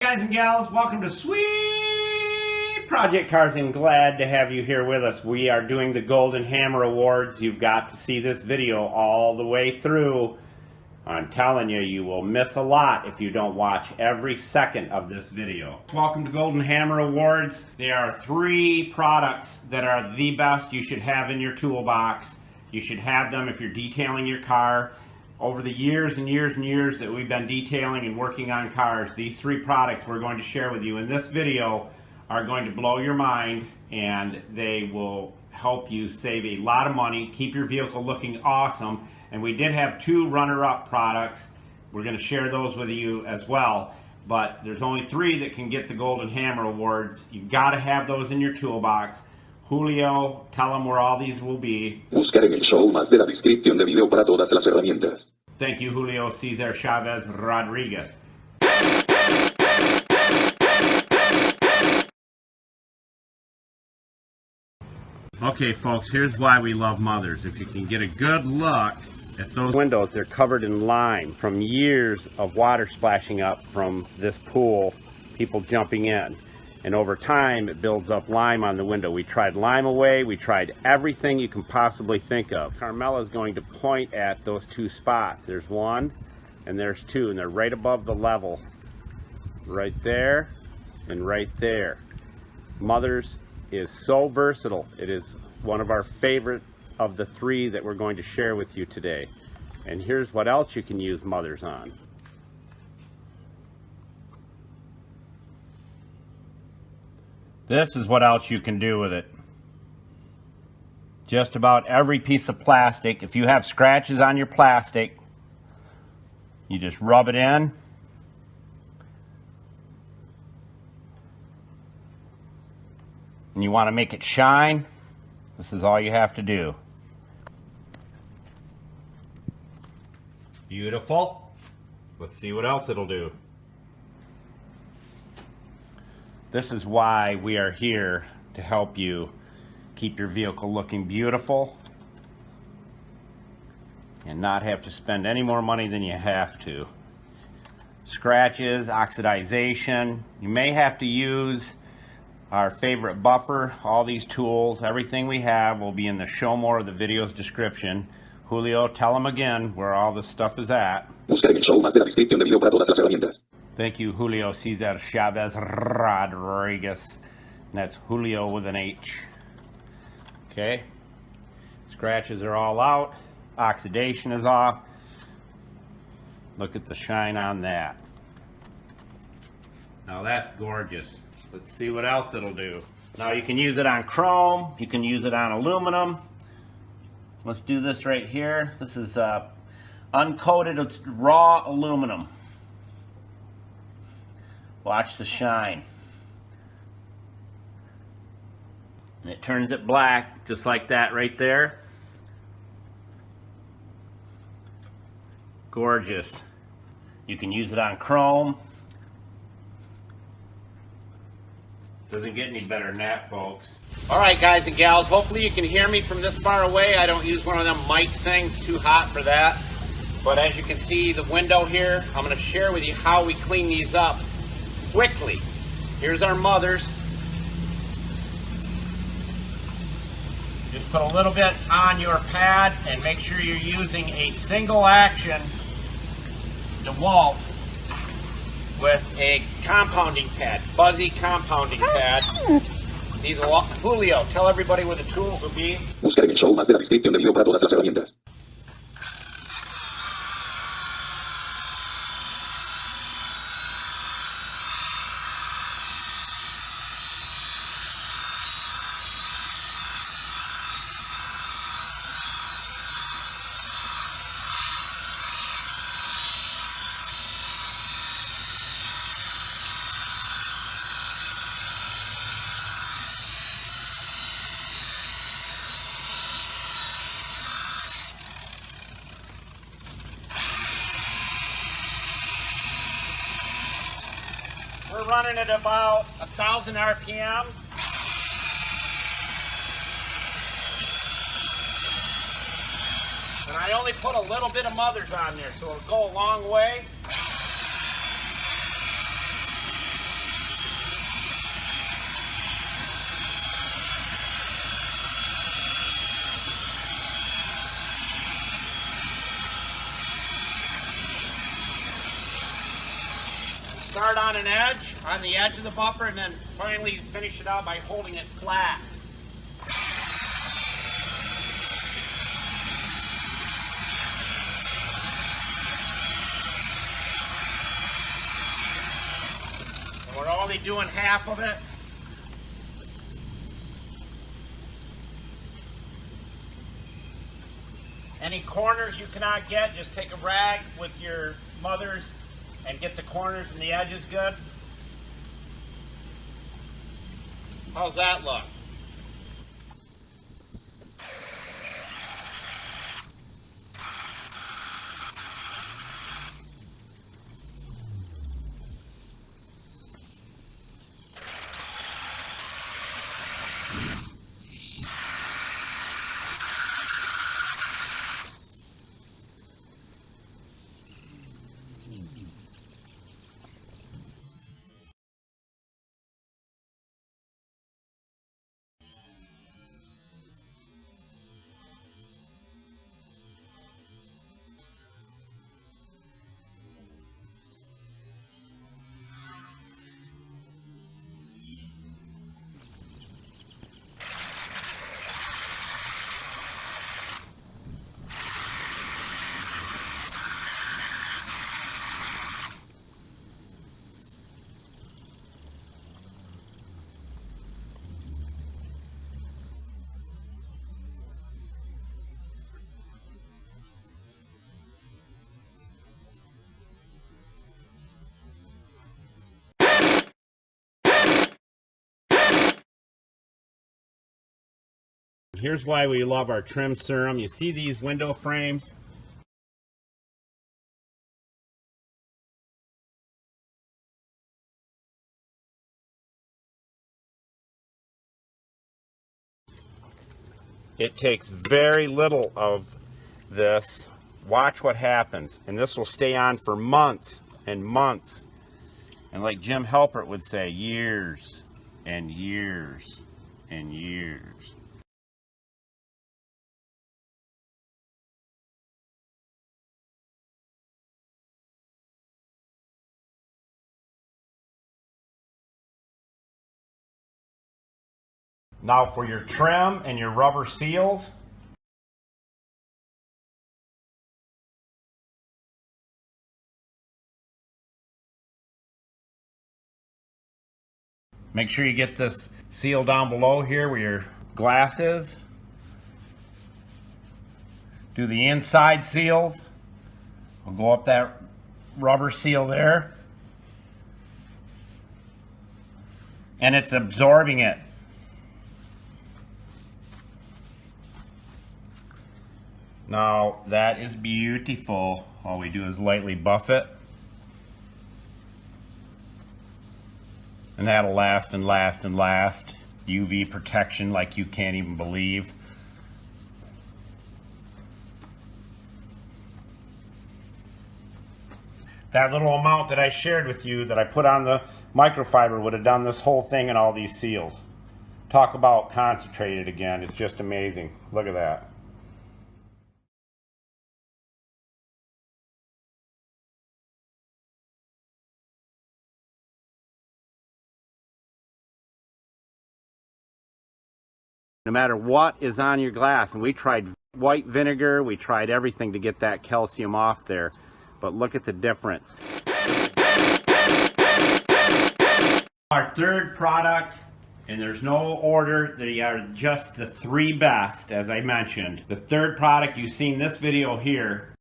Guys and gals, welcome to Sweet Project Cars, and glad to have you here with us. We are doing the Golden Hammer Awards. You've got to see this video all the way through. I'm telling you, you will miss a lot if you don't watch every second of this video. Welcome to Golden Hammer Awards. There are 3 products that are the best you should have in your toolbox. You should have them if you're detailing your car. Over the years and years and years that we've been detailing and working on cars, these 3 products we're going to share with you in this video are going to blow your mind, and they will help you save a lot of money, keep your vehicle looking awesome. And we did have 2 runner-up products. We're going to share those with you as well, but there's only 3 that can get the Golden Hammer Awards. You've got to have those in your toolbox. Julio, tell them where all these will be. Buscar en el show más de la descripción de video para todas las herramientas. Thank you, Julio Cesar Chavez Rodriguez. Okay, folks, here's why we love mothers. If you can get a good look at those windows, they're covered in lime from years of water splashing up from this pool, people jumping in. And over time, it builds up lime on the window. We tried lime away. We tried everything you can possibly think of. Carmela is going to point at those 2 spots. There's 1 and there's 2, and they're right above the level. Right there and right there. Mothers is so versatile. It is one of our favorite of the 3 that we're going to share with you today. And here's what else you can use mothers on. This is what else you can do with it. Just about every piece of plastic. If you have scratches on your plastic, you just rub it in. And you want to make it shine, this is all you have to do. Beautiful. Let's see what else it'll do. This is why we are here, to help you keep your vehicle looking beautiful and not have to spend any more money than you have to. Scratches, oxidization, you may have to use our favorite buffer. All these tools, everything we have will be in the show more of the video's description. Julio, tell them again where all this stuff is at. Buscar en el show más de la descripción de video para todas las herramientas. Thank you, Julio Cesar Chavez Rodriguez. And that's Julio with an H. Okay. Scratches are all out. Oxidation is off. Look at the shine on that. Now that's gorgeous. Let's see what else it'll do. Now you can use it on chrome. You can use it on aluminum. Let's do this right here. This is uncoated. It's raw aluminum. Watch the shine. And it turns it black, just like that right there. Gorgeous. You can use it on chrome. Doesn't get any better than that, folks. Alright, guys and gals, hopefully you can hear me from this far away. I don't use one of them mic things, too hot for that. But as you can see the window here, I'm going to share with you how we clean these up quickly. Here's our mothers. Just put a little bit on your pad and make sure you're using a single action DeWalt with a compounding pad, fuzzy compounding pad. These will, Julio, tell everybody where the tools will be. Buscar en el show más de la descripción de video para todas las herramientas. We're running at about 1,000 RPMs. And I only put a little bit of mothers on there, so it'll go a long way. start on an edge, on the edge of the buffer, and then finally finish it out by holding it flat. And we're only doing half of it. Any corners you cannot get, just take a rag with your mother's and get the corners and the edges good. How's that look? Here's why we love our trim serum. You see these window frames? It takes very little of this. Watch what happens. And this will stay on for months and months. And like Jim Halpert would say, years and years and years. Now for your trim and your rubber seals, make sure you get this seal down below here where your glass is. Do the inside seals. We'll go up that rubber seal there. And it's absorbing it. Now that is beautiful. All we do is lightly buff it. And that'll last and last and last. UV protection like you can't even believe. That little amount that I shared with you that I put on the microfiber would have done this whole thing and all these seals. Talk about concentrated again. It's just amazing. Look at that. No matter what is on your glass, and we tried white vinegar, we tried everything to get that calcium off there, but look at the difference. Our third product, and there's no order, they are just the three best, as I mentioned. The third product, you've seen this video here.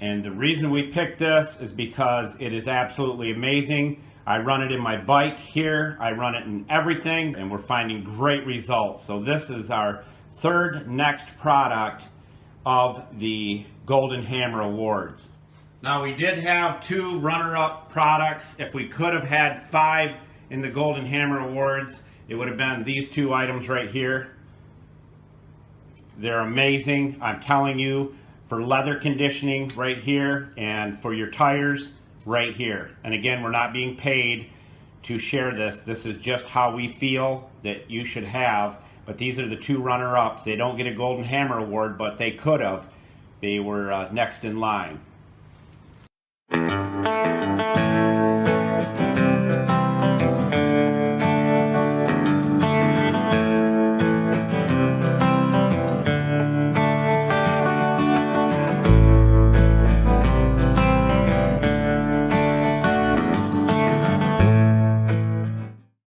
And the reason we picked this is because it is absolutely amazing. I run it in my bike here, I run it in everything, and we're finding great results. So this is our third next product of the Golden Hammer Awards. Now we did have 2 runner-up products. If we could have had 5 in the Golden Hammer Awards, it would have been these 2 items right here. They're amazing, I'm telling you, for leather conditioning right here, and for your tires right here. And again, we're not being paid to share this. This is just how we feel that you should have. But these are the 2 runner-ups. They don't get a Golden Hammer Award, but they could have. They were next in line.